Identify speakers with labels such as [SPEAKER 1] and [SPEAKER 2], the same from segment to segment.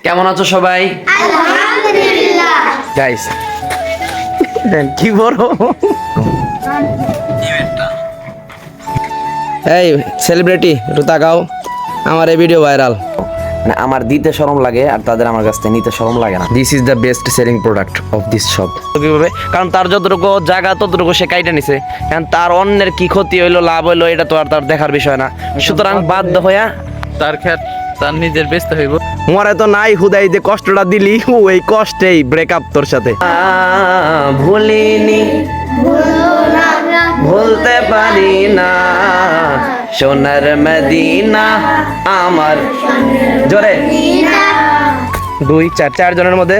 [SPEAKER 1] কেমন আছো সবাই?
[SPEAKER 2] আলহামদুলিল্লাহ।
[SPEAKER 1] গাইস কি বড় এই সেলিব্রিটি একটু তাকাও, আমার এই ভিডিও ভাইরাল। মানে আমার দিতে শরম লাগে আর তাদের আমার কাছ থেকে নিতে শরম লাগে না। This is the best selling product of this shop. কিভাবে? কারণ তার যতটুকু জায়গা ততটুকু সে কাইটা নিছে, কারণ তার অন্যের কি ক্ষতি হইলো লাভ হইলো এটা তো আর তার দেখার বিষয় না। সুতরাং বাধ্য হইয়া
[SPEAKER 3] তার ক্ষেত তার নিজের ব্যস্ত হইব।
[SPEAKER 1] মরে তো নাই হুদাই যে কষ্টটা দিলি, ওই কষ্টেই ব্রেকআপ তোর সাথে। ভুলিনি ভুলতে পারি না সোনার মদিনা আমার। জোরে 2-4 জনের মধ্যে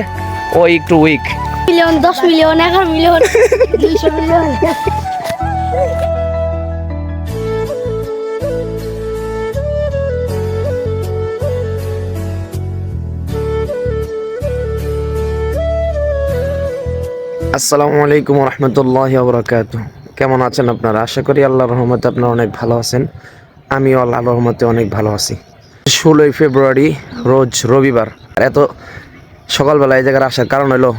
[SPEAKER 1] ও একটু weak.
[SPEAKER 2] Million 10 million 11 million 200 million.
[SPEAKER 1] আসসালামু আলাইকুম রহমতুল্লাহি ওয়া বারাকাতুহু। কেমন আছেন আপনারা? আশা করি আল্লাহর রহমতে আপনারা অনেক ভালো আছেন। আমিও আল্লাহর রহমতে অনেক ভালো আছি। 16ই ফেব্রুয়ারি রোজ রবিবার। আর এত সকালবেলা এই জায়গায় আসার কারণ হলো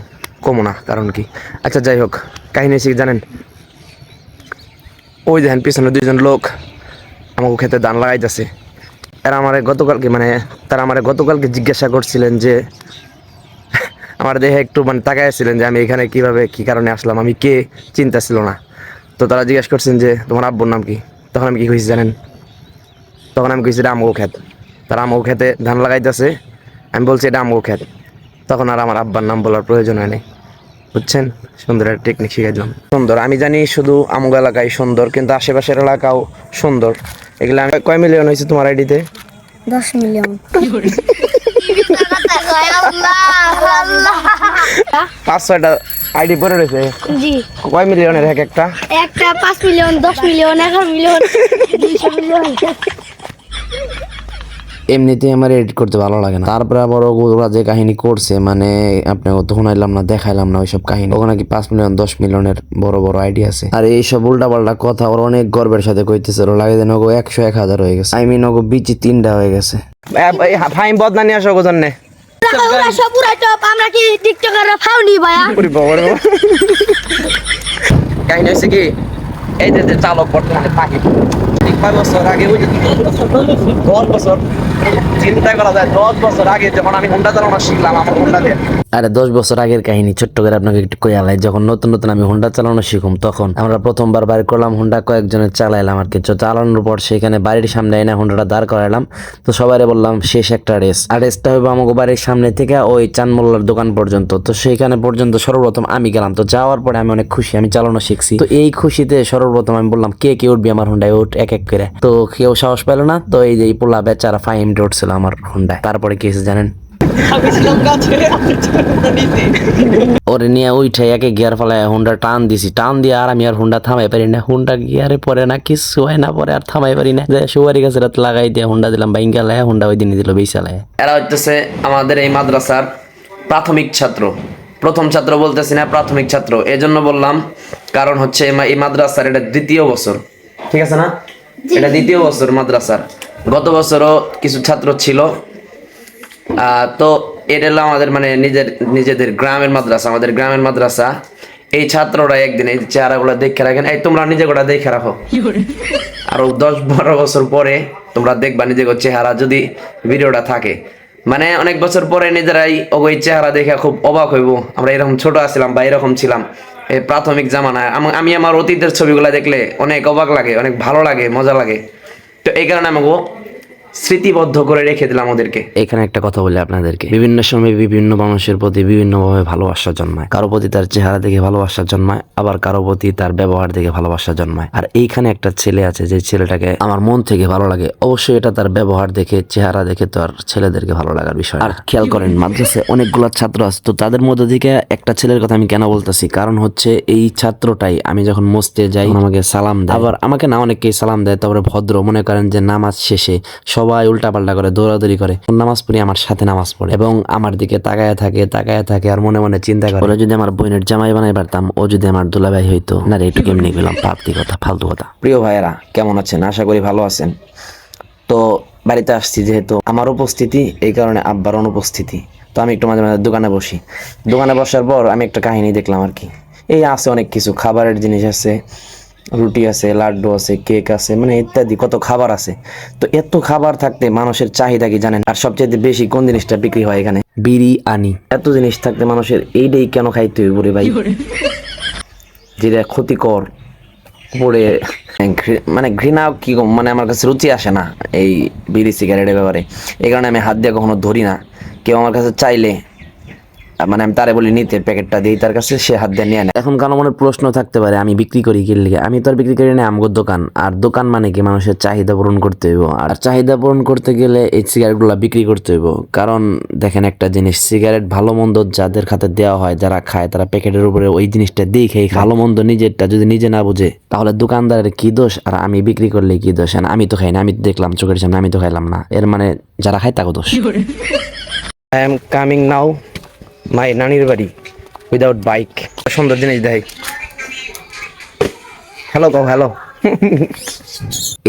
[SPEAKER 1] কমনা, কারণ কি? আচ্ছা যাই হোক, কাহিনী কি জানেন? ওই দেখেন পিছনে দুইজন লোক আমাকে খেতে ধান লাগাইতেছে। এরা আমারে গতকালকে জিজ্ঞাসা করছিলেন যে আমার দেহে একটু তাকাইছিলেন যে আমি এখানে কিভাবে কি কারণে আসলাম, আমি কে চিন্তা ছিল না। তো তারা জিজ্ঞেস করছেন যে তোমার আব্বুর নাম কি? তখন আমি কি কইছি জানেন? তখন আমি কইছি এটা আমগো খেত। তারা আমগো খেতে ধান লাগাইতেছে, আমি বলছি এটা আমগো খেত। তখন আর আমার আব্বার নাম বলার প্রয়োজন হয় নাই, বুঝছেন? সুন্দর একটা টেকনিক শিখাই দিলাম। সুন্দর আমি জানি শুধু আমগো এলাকায় সুন্দর, কিন্তু আশেপাশের এলাকাও সুন্দর। এগুলো আমি কয় মিলিয়ন হয়েছে তোমার আইডিতে?
[SPEAKER 2] 10 মিলিয়ন।
[SPEAKER 1] 5-6টা আইডি পরে রয়েছে।
[SPEAKER 2] জি,
[SPEAKER 1] কয় মিলিয়নের একটা?
[SPEAKER 2] একটা 5 মিলিয়ন 10 মিলিয়ন 11 মিলিয়ন 200 মিলিয়ন।
[SPEAKER 4] এমনিতে আমার এডিট করতে ভালো লাগে না, তারপরে আবার ওরা যে কাহিনী করছে, মানে আপনাকে তো শোনাইলাম না, দেখাইলাম না ওইসব কাহিনী। ওখানে কি 5 মিলিয়ন 10 মিলিয়নের বড় বড় আইডিয়া আছে। আর এইসব উল্টা পাল্টা কথা ওরা অনেক গর্বের সাথে কইতেছে। ওরা লাগে যেন 100 1000 হয়ে গেছে। আই মিন ওগো বিচি 3টা হয়ে গেছে।
[SPEAKER 1] ফাইম বদনা নিয়ে আসো গোজন্নে।
[SPEAKER 2] ওরা সব পুরা টপ, আমরা কি টিকটকাররা ফাউনি ভাইয়া?
[SPEAKER 1] কাহিনী হয়েছে কি, এই যে চালক বর্তমানে থাকে 5 বছর আগে, ওই যে 10 বছর চিন্তা করা যায়, 10 বছর আগে যখন আমি হুন্ডা চালানো শিখলাম আমার হুন্ডা দিয়ে।
[SPEAKER 4] আরে 10 বছর আগের কাহিনী ছোট্ট করে আপনাকে একটু কই আলাই। যখন নতুন নতুন আমি হুন্ডা চালানো শিখুম, তখন আমরা প্রথমবার বাইর করলাম হুন্ডা, কয়েকজনের চালাইলাম আর কিছু। চালানোর পর সেখানে বাড়ির সামনে এনে হুন্ডাটা দাঁড় করাইলাম। তো সবাই বললাম শেষ একটা রেস, আর রেসটা হইব আমাকে বাড়ির সামনে থেকে ওই চানমোল্লার দোকান পর্যন্ত। তো সেইখানে পর্যন্ত সর্বপ্রথম আমি গেলাম। তো যাওয়ার পরে আমি অনেক খুশি, আমি চালানো শিখছি। তো এই খুশিতে সর্বপ্রথম আমি বললাম কে কে উঠবি আমার হুন্ডায়, উঠ এক এক করে। তো কেউ সাহস পেল না। তো এই যে এই পোলা বেচারা ফাইম উঠছিল আমার হুন্ডায়। তারপরে কি হয়েছে জানেন? ওরে নিয়ে উঠে একে গিয়ার ফেলায় হুন্ডা টান দিছি, টান দিয়ে আর আমি আর হুন্ডা থামাই পারি না। হুন্ডা গিয়ারে পরে না, কিছু হয় না, পরে আর থামাই পারি না। সুপারি গাছের রাত লাগাই দিয়ে হুন্ডা দিলাম, বাইঙ্গা লায় হুন্ডা ওই দিনই দিল বেচালায়।
[SPEAKER 1] এরা হচ্ছে আমাদের এই মাদ্রাসার প্রাথমিক ছাত্র। প্রথম ছাত্র বলতেছি না, প্রাথমিক ছাত্র। এজন্য বললাম কারণ হচ্ছে এই মাদ্রাসার এটা 2য় বছর, ঠিক আছে না? এটা 2য় বছর মাদ্রাসার। গত বছরও কিছু ছাত্র ছিল। তো এটা হলো আমাদের নিজেদের গ্রামের মাদ্রাসা, আমাদের গ্রামের মাদ্রাসা। এই ছাত্ররা একদিন এই চেহারাগুলো দেখে রাখেন। এই তোমরা নিজেগুলা দেখে রাখো, আরো 10-12 বছর পরে তোমরা দেখবা নিজেকে চেহারা, যদি ভিডিওটা থাকে। অনেক বছর পরে নিজেরাই ওই চেহারা দেখে খুব অবাক হইব, আমরা এরকম ছোট আছিলাম বা এরকম ছিলাম এই প্রাথমিক জামানায়। আমি আমার অতীতের ছবিগুলা দেখলে অনেক অবাক লাগে, অনেক ভালো লাগে, মজা লাগে। তো এই কারণে আমাকে স্মৃতিবদ্ধ করে রেখে দিলাম ওদেরকে।
[SPEAKER 4] এখানে একটা কথা বলি আপনাদেরকে, বিভিন্ন সময় বিভিন্ন মানুষের প্রতি বিভিন্নভাবে ভালোবাসা জন্মায়। কারো প্রতি তার চেহারা দেখে ভালোবাসা জন্মায়, আবার কারো প্রতি তার ব্যবহার দেখে ভালোবাসা জন্মায়। আর এইখানে একটা ছেলে আছে যে ছেলেটাকে আমার মন থেকে ভালো লাগে। অবশ্যই এটা তার ব্যবহার দেখে, চেহারা দেখে তো আর ছেলেদেরকে ভালো লাগার বিষয়। আর খেয়াল করেন মাদ্রাসায় অনেকগুলো ছাত্র আছে, তো তাদের মধ্যে থেকে একটা ছেলের কথা আমি কেন বলতেছি, কারণ হচ্ছে এই ছাত্রটাই আমি যখন মসজিদে যাই আমাকে সালাম দেয়। আবার আমাকে না অনেকেই সালাম দেয়। তারপরে ভদ্র, মনে করেন যে নামাজ শেষে সবাই উল্টা পাল্টা করে, দৌড়াদৌড়ি করে, নামাজ পড়ি আমার সাথে নামাজ পড়ে এবং আমার দিকে তাকায় থাকে আর মনে মনে চিন্তা করে যদি আমার বোনের জামাই বানাই পারতাম, ও যদি আমার দুলাভাই হইতো না রে। একটু কেমনি গেলাম, ফালতু কথা।
[SPEAKER 1] প্রিয় ভাইয়েরা, কেমন আছেন? আশা করি ভালো আছেন। তো
[SPEAKER 4] বাড়িতে আসছি যেহেতু আমার উপস্থিতি, এই কারণে আব্বার অনুপস্থিতি। তো আমি একটু মাঝে মাঝে দোকানে বসি। দোকানে বসার পর আমি একটা কাহিনী দেখলাম আর কি। এই আছে অনেক কিছু খাবারের জিনিস আছে, রুটি আছে, লাড্ডু আছে, কেক আছে, মানে ইত্যাদি কত খাবার আছে। তো এত খাবার থাকতে মানুষের চাহিদা কি জানেন? আর সবচেয়ে বেশি কোন জিনিসটা বিক্রি হয় এখানে? বিরিয়ানি। এত জিনিস থাকতে মানুষের এইটাই কেন খাইতে হইব রে ভাই? যেটা ক্ষতিকর পড়ে মানে ঘৃণা কি মানে আমার কাছে রুচি আসে না এই বিড়ি সিগারেটের ব্যাপারে। এই কারণে আমি হাত দিয়ে কখনো ধরি না। কেউ আমার কাছে চাইলে মানে আমি তারে বলি নিতে, প্যাকেটটা দিই তার কাছে, সে হাত দিয়ে নিয়ে নেয়। এখন কারো মনে প্রশ্ন থাকতে পারে আমি বিক্রি করি কি লিগে? আমি তো আর বিক্রি করি না, আমগো দোকান। আর দোকান মানে কি মানুষের চাহিদা পূরণ করতে হইব, আর চাহিদা পূরণ করতে গেলে এই সিগারেটগুলো বিক্রি করতে হইব। কারণ দেখেন একটা জিনিস, সিগারেট ভালো মন্দ যাদের খাতে দেওয়া হয়, যারা খায় তারা প্যাকেটের উপরে ওই জিনিসটা দেখেই ভালো মন্দ নিজেরটা যদি নিজে না বুঝে তাহলে দোকানদারের কি দোষ আর আমি বিক্রি করলে কি দোষ? আমি তো খাই না, আমি তো দেখলাম চোখের সামনে, আমি তো খাইলাম না, এর মানে যারা খায় তাকে দোষ। আই এম কামিং নাও মাই নানির বাড়ি উইদাউট বাইক। সুন্দর জিনিস দেখাই। হ্যালো কও হ্যালো।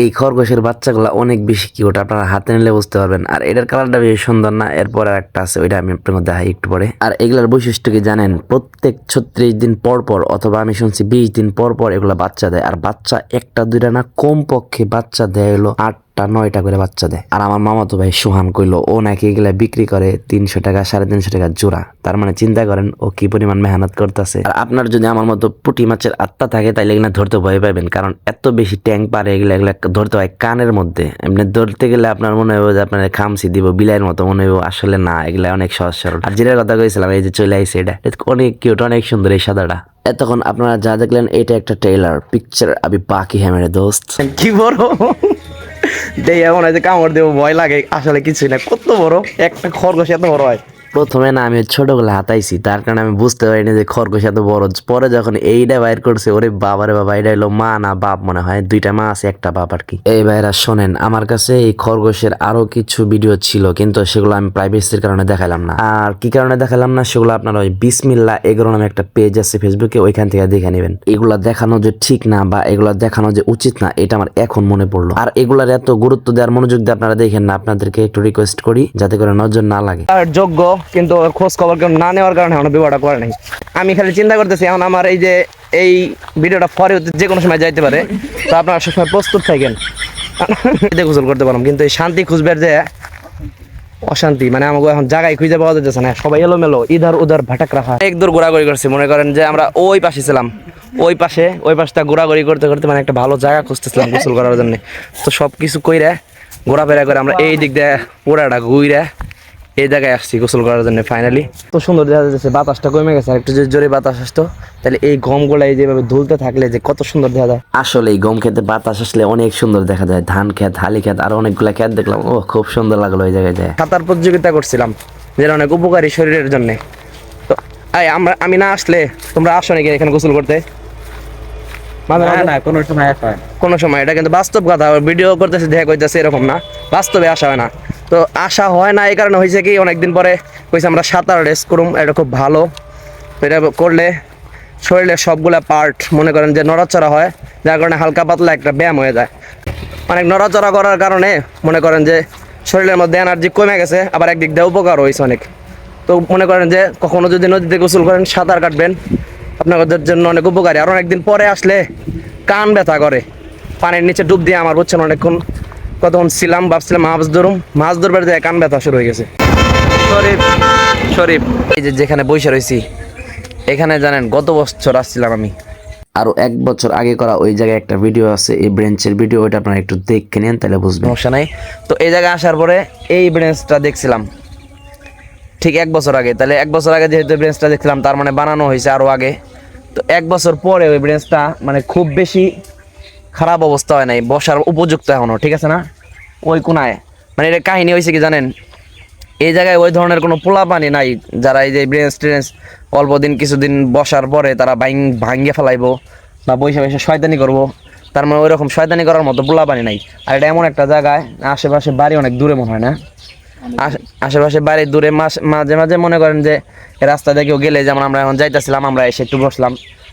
[SPEAKER 4] এই খরগোশের বাচ্চাগুলা অনেক বেশি কিউট, আপনারা হাতে নিলে বুঝতে পারবেন। আর এটার কালারটা বেশি সুন্দর না? এরপর আর একটা আছে, ওইটা আমি আপনার দেখাই একটু পরে। আর এগুলার বৈশিষ্ট্য কি জানেন? প্রত্যেক 36 দিন পর পর, অথবা আমি শুনছি 20 দিন পর পর এগুলা বাচ্চা দেয়। আর বাচ্চা একটা দুইটা না, কম পক্ষে বাচ্চা দেয় হলো 8টা 9টা করে বাচ্চা দেয়। আর আমার মামাতো ভাই সোহান কইলো ও নাকি এগুলা বিক্রি করে 300 টাকা 350 টাকা জোড়া। তার মানে চিন্তা করেন ও কি পরিমাণ মেহনত করতেছে। আর আপনার যদি আমার মতো পুঁটি মাছের আত্মা থাকে তাইলে এগুলা ধরতে ভয় পাবেন, কারণ এত বেশি ট্যাঙ্ক পারে। এগুলা ধরতে হয় কানের মধ্যে। এমনি ধরতে গেলে আপনার মনে হবে যে আপনার খামসি দিব বিলাইয়ের মতো মনে হবে, আসলে না, এগুলা অনেক সহজ সরল। আর যেটার কথা কইছিলাম এই যে চলে আইছে, এটা অনেক কিউট, অনেক সুন্দর এই সাদাটা। এতক্ষণ আপনারা যা দেখলেন এটা একটা ট্রেলার, পিকচার আবি বাকি হ্যাঁ মেরে দোস্ত। কি বড় দেই এমন আছে, কামড় দেবো ভয় লাগে, আসলে কিছুই না। কত বড় একটা খরগোশ, এত বড় হয়? প্রথমে না আমি ছোটগুলো হাতাইছি, তার কারণে আমি বুঝতে পারিনি যে খরগোশ এত বড়। পরে যখন এইটা বাইর করছে, ওরে বাবারে বাবা, এটা হলো মা না বাপ মনে হয়, দুইটা মা আছে একটা বাপ আর কি। এই ভাইরা শোনেন, আমার কাছে এই খরগোশের আরো কিছু ভিডিও ছিল, কিন্তু সেগুলো আমি প্রাইভেসির কারণে দেখালাম না। আর কি কারণে দেখালাম না সেগুলো আপনারা ওই বিসমিল্লাহ এগ্রো নামে একটা পেজ আছে ফেসবুকে, ওইখান থেকে দেখে নেবেন। এগুলা দেখানো যে ঠিক না বা এগুলা দেখানো যে উচিত না, এটা আমার এখন মনে পড়লো। আর এগুলার এত গুরুত্ব দেওয়ার মনোযোগ দিয়ে আপনারা দেখেন না, আপনাদেরকে একটু রিকোয়েস্ট করি যাতে করে নজর না লাগে। আর যোগ্য কিন্তু খোঁজ খবর কেউ না নেওয়ার কারণে এখন বিবাহটা করে নাই। আমি খালি চিন্তা করতেছি এখন আমার এই যে এই ভিডিওটা পরে যে কোনো সময় যাইতে পারে, তো আপনারা সবসময় প্রস্তুত থাকেন। গোসল করতে পারলাম, কিন্তু এই শান্তি খুঁজবার যে অশান্তি, মানে আমাকে এখন জায়গায় খুঁজে পাওয়া যাচ্ছে না, সবাই এলোমেলো, ইধার উধার ভাটাক রাখা। এক দূর ঘোরাঘুরি করছি, মনে করেন যে আমরা ওই পাশে ছিলাম, ওই পাশটা ঘোরাঘুরি করতে করতে মানে একটা ভালো জায়গা খুঁজতেছিলাম গোসল করার জন্য। তো সব কিছু কইরা ঘোরাফেরা করে আমরা এই দিক দিয়ে পুরাটা ঘুরে এই জায়গায় আসছি গোসল করার জন্য ফাইনালি। তো সুন্দর দেখা যাচ্ছে, বাতাসটা কমে গেছে, আর একটু যদি জোরে বাতাস আসতো তাহলে এই গমগুলা এই যেভাবে ধুলতে থাকলে যে কত সুন্দর দেখা যায়। আসলে এই গম খেতে বাতাস আসলে অনেক সুন্দর দেখা যায়। ধান খেত, হালি খেত, আর অনেকগুলা খেত দেখলাম, ও খুব সুন্দর লাগলো ওই জায়গায় যায়। সাঁতার প্রতিযোগিতা করছিলাম, যেটা অনেক উপকারী শরীরের জন্য। তো আমি না আসলে তোমরা আসো নাকি এখানে গোসল করতে? কোনো সময়, এটা কিন্তু বাস্তব কথা, ভিডিও করতেছে দেখা করতেছে এরকম না, বাস্তবে আসা হয় না। তো আসা হয় না এই কারণে হয়েছে কি, অনেকদিন পরে কইছে আমরা সাঁতার রেস করুম, এটা খুব ভালো। এটা করলে শরীরের সবগুলা পার্ট মনে করেন যে নড়াচড়া হয়, যার কারণে হালকা পাতলা একটা ব্যায়াম হয়ে যায়। অনেক নড়াচড়া করার কারণে মনে করেন যে শরীরের মধ্যে এনার্জি কমে গেছে, আবার একদিক দিয়ে উপকার হয়েছে অনেক। তো মনে করেন যে কখনো যদি নদীতে গোসল করেন, সাঁতার কাটবেন, আপনাদের জন্য অনেক উপকারী। আর অনেকদিন পরে আসলে কান ব্যথা করে, পানির নিচে ডুব দিয়ে আমার বুঝছেন অনেকক্ষণ কতক্ষণ ছিলাম, ভাবছিলাম মাছ ধরবার যায়, কান ব্যথা শুরু হয়ে গেছে। শরীফ এই যে যেখানে বসে রয়েছি, এখানে জানেন গত বছর আসছিলাম আমি, আরো 1 বছর আগে করা ওই জায়গায় একটা ভিডিও আছে, এই ব্রেঞ্চের ভিডিও, ওইটা আপনারা একটু দেখে নেন তাহলে বুঝবেন, সমস্যা নাই। তো এই জায়গায় আসার পরে এই ব্রেঞ্চটা দেখছিলাম ঠিক 1 বছর আগে। তাহলে 1 বছর আগে যেহেতু ব্রেঞ্চটা দেখছিলাম, তার মানে বানানো হয়েছে আরো আগে। তো 1 বছর পরে ওই ব্রেঞ্চটা মানে খুব বেশি খারাপ অবস্থা হয় নাই, বসার উপযুক্ত এখনো, ঠিক আছে না? ওই কোনায় মানে এটা কাহিনী হয়েছে কি জানেন, এই জায়গায় ওই ধরনের কোনো পোলা পানি নাই, যারা এই যে ব্রেঞ্চ ট্রেঞ্চ অল্প দিন কিছুদিন বসার পরে তারা ভাঙ্গে ফেলাইবো বা বৈশা বৈশা শয়তানি করবো, তার মানে ওই রকম শয়তানি করার মতো পোলা পানি নাই। আর এটা এমন একটা জায়গায়, আশেপাশে বাড়ি অনেক দূরে মনে হয় না, আশেপাশে বাড়ি দূরে, মাঝে মাঝে মনে করেন যে রাস্তা দিয়ে কেউ গেলে, যেমন আমরা এখন যাইতেছিলাম, আমরা এসে একটু বসলাম,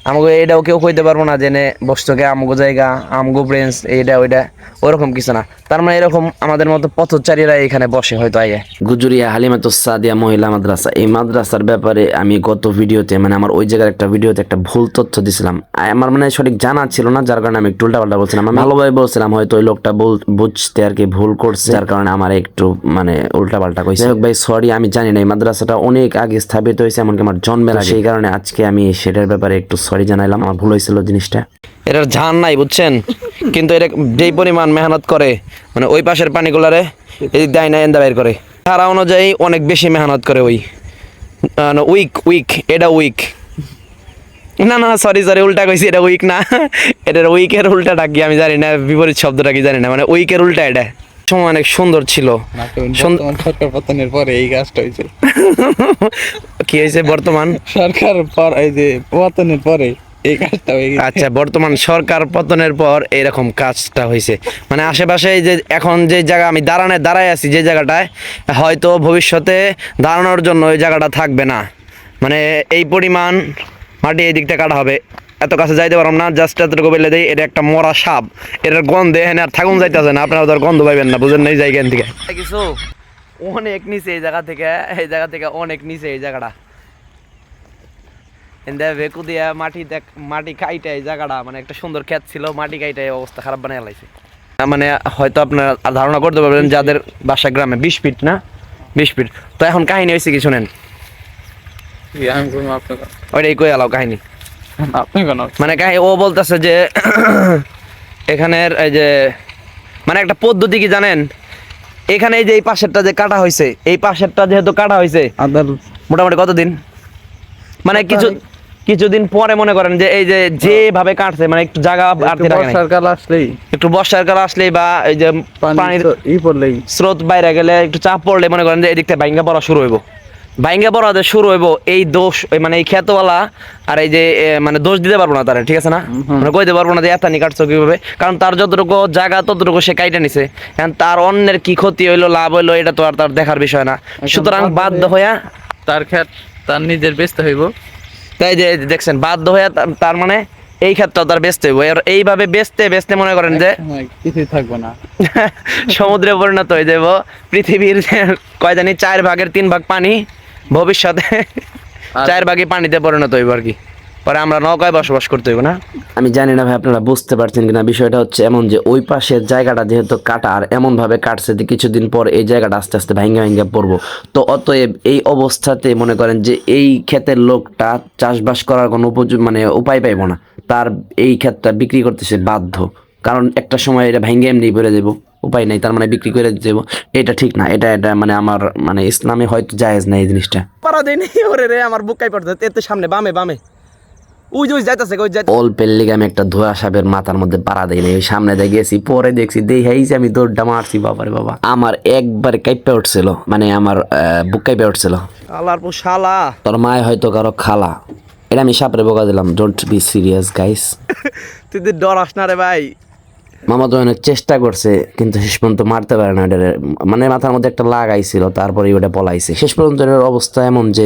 [SPEAKER 1] আমাকে এটাও কেউ কইতে পারবো না যে বস্তকে আমগো জায়গা আমগো ব্রেঞ্চ এইটা ওইটা ওরকম কিছু না। তার মানে এরকম আমাদের মতো পথচারীরা এখানে বসে হয়তো আইয়ে।
[SPEAKER 4] গুজরিয়া হালিমাতুস সাদিয়া মহিলা মাদ্রাসা, এই মাদ্রাসার ব্যাপারে আমি গত ভিডিওতে মানে আমার ওই জায়গার একটা ভিডিওতে একটা ভুল তথ্য দিছিলাম। আমার মানে সঠিক জানা ছিল না, যার কারণে আমি একটু উল্টাপাল্টা বলছিলাম। আমি ভালোভাবে বলছিলাম, হয়তো ওই লোকটা বুঝতে আর কি ভুল করছে, যার কারণে আমার একটু মানে উল্টাপাল্টা কইছে। যাই হোক ভাই সরি, আমি জানি না এই মাদ্রাসাটা অনেক আগে স্থাপিত হয়েছে, এমনকি আমার জন্মের আগে, সেই কারণে আজকে আমি সেটার ব্যাপারে একটু সরি জানাইলাম, আমার ভুল হয়েছিল জিনিসটা।
[SPEAKER 1] এটার ঝান নাই বুঝছেন, কিন্তু এটা যেই পরিমাণ মেহনত করে মানে ওই পাশের পানিগুলারে এদিক দেয় না এন্দা বের করে, তারা অনুযায়ী অনেক বেশি মেহনত করে। ওই উইক এটা উইক না না সরি উল্টা কইছি, এটা উইক না, এটার উইকের উল্টাটা কি আমি জানি না, বিপরীত শব্দটা কি জানি না, মানে উইকের উল্টা এটা। সময় অনেক সুন্দর ছিল।
[SPEAKER 3] বর্তমান সরকার পতনের পরে এই কাজটা হয়েছে।
[SPEAKER 1] কি হয়েছে বর্তমান
[SPEAKER 3] সরকার পর এই যে পতনের পরে এই কাজটা হয়ে গেছে।
[SPEAKER 1] আচ্ছা, বর্তমান সরকার পতনের পর এরকম কাজটা হয়েছে। মানে আশেপাশে এই যে এখন যে জায়গা আমি দাঁড়ায় আছি, যে জায়গাটায় হয়তো ভবিষ্যতে দাঁড়ানোর জন্য ওই জায়গাটা থাকবে না, মানে এই পরিমাণ মাটি এই দিকটা কাটা হবে। এত কাছে যাইতে পারলাম না, জাস্ট এতটুকু বেলে দেয় এটা একটা মরা সাপ, এটার গন্ধে এখানে আর থাকুন যাইতেছে না, আপনারা ওদের গন্ধ পাইবেন না, বুঝেন না এই জায়গা থেকে কিছু অনেক নিচে, এই জায়গা থেকে অনেক নিচে এই জায়গাটা ভেকু দিয়া মাটি কাইটা এই জায়গাটা, মানে একটা সুন্দর ক্ষেত ছিল, মাটি কাইটা এই অবস্থা খারাপ বানিয়ে লাইছে। মানে হয়তো আপনারা ধারণা করতে পারবেন যাদের বাসা গ্রামে 20 ফিট না 20 ফিট। তো এখন কাহিনী হয়েছে কি শুনেন, ওইটাই কই আলাও কাহিনী। মানে ও বলতেছে যে এখানের এই যে মানে একটা পদ্ধতি কি জানেন, এখানে এই যে এই পাশেরটা যে কাটা হয়েছে, এই পাশেরটা যেহেতু কাটা হয়েছে মোটামুটি কতদিন, মানে কিছুদিন পরে মনে করেন যে এই যে যেভাবে কাটছে, মানে একটু জায়গা একটু বর্ষার কাল আসলেই বা এই যে পানির স্রোত বাইরে গেলে একটু চাপ পড়লে মনে করেন যে এই দিকটা ভাঙ্গা পড়া শুরু হইব, এই দোষ মানে এই ক্ষেতওয়ালা আর এই যে মানে দোষ দিতে পারবো না তারা, ঠিক আছে না, মানে কইতে পারবো না যে এতানি কাটছো কিভাবে, কারণ তার যতটুকু জায়গা ততটুকু সে কাইটা নিছে। এখন তার অন্যের কি ক্ষতি হইলো লাভ হইলো এটা তো আর তার দেখার বিষয় না, সুতরাং বাধ্য হইয়া
[SPEAKER 3] তার ক্ষেত তার নিজের বেচতে হইব।
[SPEAKER 1] তাই যে দেখছেন বাধ্য হইয়া তার মানে এই ক্ষেত্রে তার বেচতে হইব, এইভাবে বেচতে মনে করেন যে
[SPEAKER 3] কিছুই থাকবো না,
[SPEAKER 1] সমুদ্রে পরিণত হয়ে যাব। পৃথিবীর কয় জানি 4 ভাগের 3 ভাগ পানি, ভবিষ্যতে 4 ভাগই পানিতে পরিণত হইব আর কি, পরে আমরা নৌকায় বসবাস করতে হইব না।
[SPEAKER 4] আমি জানি না ভাই আপনারা বুঝতে পারছেন কিনা, বিষয়টা হচ্ছে এমন যে ওই পাশের জায়গাটা যেহেতু কাটা আর এমন ভাবে কাটছে যে কিছুদিন পর এই জায়গাটা আস্তে আস্তে ভাঙ্গা পড়বো। তো অতএব এই অবস্থাতে মনে করেন যে এই ক্ষেতের লোকটা চাষবাস করার কোনো মানে উপায় পাইব না, তার এই ক্ষেতটা বিক্রি করতে সে বাধ্য, কারণ একটা সময় এটা ভাঙ্গা এমনি পড়ে যাবো, উপায় নাই, তার মানে বিক্রি করে দেবো। এটা ঠিক না, এটা মানে আমার মানে ইসলামে হয়তো জায়েজ না এই জিনিসটা।
[SPEAKER 1] পারা দেই নি ওরে রে, আমার বুকাই পড়ছে এত সামনে বামে ওই যাইতাছে
[SPEAKER 4] অল্পের লিগে আমি একটা ধোয়া সাপের মাথার মধ্যে পাড়া দেই নাই, সামনে দিয়ে গেছি, পরে দেখছি দেখাইছি আমি দৌড়টা মারছি, বাবারে বাবা আমার একবারে কাইপে উঠছিল, মানে আমার বুক কাইপে উঠছিল।
[SPEAKER 1] আল্লাহর পর শালা,
[SPEAKER 4] তোর মায় হয়তো কারো খালা, এটা আমি সাপরে বোকা দিলাম, ডোন্ট বি সিরিয়াস গাইস।
[SPEAKER 1] তুই তো ডরাস না রে ভাই।
[SPEAKER 4] মামা তো অনেক চেষ্টা করছে কিন্তু শেষ পর্যন্ত মারতে পারে না, এটা মানে মাথার মধ্যে একটা লাগাইছিল, তারপরে ওটা পলাইছে। শেষ পর্যন্ত এর অবস্থা এমন যে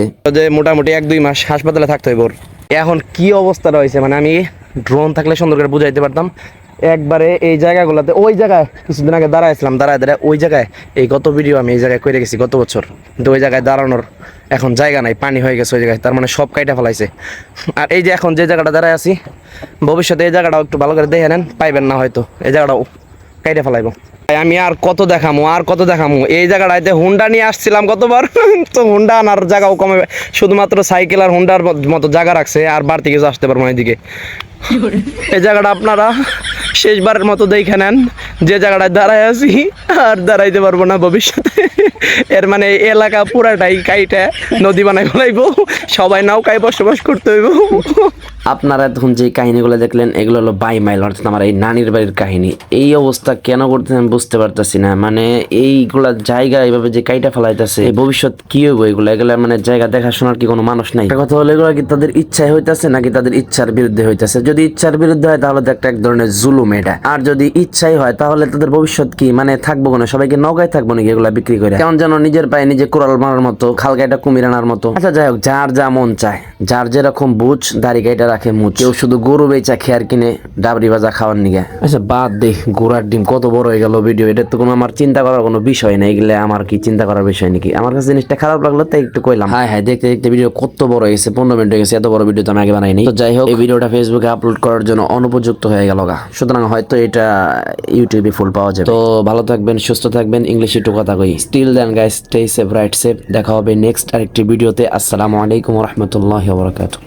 [SPEAKER 1] মোটামুটি 1-2 মাস হাসপাতালে থাকতে হইব। এখন কি অবস্থা রয়েছে মানে আমি ড্রোন থাকলে সুন্দর করে বুঝাইতে পারতাম। একবারে এই জায়গাগুলোতে, ওই জায়গায় কিছুদিন আগে দাঁড়াইছিলাম, দাঁড়ায় ওই জায়গায় এই গত ভিডিও আমি এই জায়গায় করে গেছি গত বছর, কিন্তু ওই জায়গায় দাঁড়ানোর এখন জায়গা নাই, পানি হয়ে গেছে ওই জায়গায়, তার মানে সব কাইটা ফেলাইছে। আর এই যে এখন যে জায়গাটা দাঁড়ায় আছি, ভবিষ্যতে এই জায়গাটাও একটু ভালো করে দেখে নেন, পাইবেন না হয়তো, এই জায়গাটাও কাইটা ফেলাইবো। আমি আর কত দেখামো এই জায়গাটাতে হুন্ডা নিয়ে আসছিলাম গতবার, তো হুন্ডা আনার জায়গাও কমে, শুধুমাত্র সাইকেল আর হুন্ডার মতো জায়গা রাখছে, আর বাড়তি কিছু আসতে পারবো না এদিকে। এই জায়গাটা আপনারা শেষবারের মতো দেখে নেন, যে জায়গাটায় দাঁড়ায় আছি আর দাঁড়াইতে পারবো না ভবিষ্যতে। এর মানে এলাকা পুরাটাই কাইটা নদী বানাই ফেলাইবো, সবাই নৌকায় বসবাস করতে হইব।
[SPEAKER 4] আপনারা এখন যে কাহিনীগুলো দেখলেন এগুলো হলো বাই মাইল, অর্থাৎ আমার এই নানির বাড়ির কাহিনী। এই অবস্থা কেন করতেছে আমি বুঝতে পারতেছি না, মানে এইগুলা জায়গা এইভাবে যে কাইটা ফেলাইতেছে, ভবিষ্যৎ কি হইব এগুলা মানে জায়গা দেখাশোনার কি কোনো মানুষ নাই? কথা হলো এগুলো কি তাদের ইচ্ছায় হইতেছে নাকি তাদের ইচ্ছার বিরুদ্ধে হইতেছে? যদি ইচ্ছার বিরুদ্ধে হয় তাহলে তো একটা এক ধরনের জুলুম এটা, আর যদি ইচ্ছাই হয় তাহলে তাদের ভবিষ্যৎ কি, মানে থাকবো না সবাইকে নৌকায় থাকবো নাকি এগুলা বিক্রি করে, কেমন যেন নিজের পায়ে নিজে কোরাল মারার মতো, খালগাইটা কুমির আনার মতো। আচ্ছা যাই হোক, যার যা মন চায়, যার যেরকম বুঝ, দাড়ি গাইটা রাখে মুখ, কেউ শুধু গরু বেচা খেয়ার কিনে ডাবরি ভাজা খাওয়ার নিগে। আচ্ছা বাদ দে, ঘোড়ার ডিম কত বড় হয়ে গেল ভিডিও, এটা তো কোনো আমার চিন্তা করার কোনো বিষয় না, এগুলো আমার কি চিন্তা করার বিষয় নাকি? আমার কাছে জিনিসটা খারাপ লাগলো তাই একটু কইলাম। হ্যাঁ হ্যাঁ, দেখতে দেখতে ভিডিও কত বড় হয়ে গেছে, 15 মিনিট হয়ে গেছে, এত বড় ভিডিও তো আমি আগে বানাইনি। তো যাই হোক, এই ভিডিওটা ফেসবুকে আপলোড করার জন্য অনুপযুক্ত হয়ে গেল গা, সুতরাং হয়তো এটা ইউটিউবে ফুল পাওয়া যাবে। তো ভালো থাকবেন, সুস্থ থাকবেন, ইংলিশে একটু কথা কই। Still then guys, stay safe, right safe. দেখা হবে নেক্সট আরেকটি ভিডিওতে। আসসালামু আলাইকুম ওয়া রাহমাতুল্লাহি ওয়া বারাকাতুহু।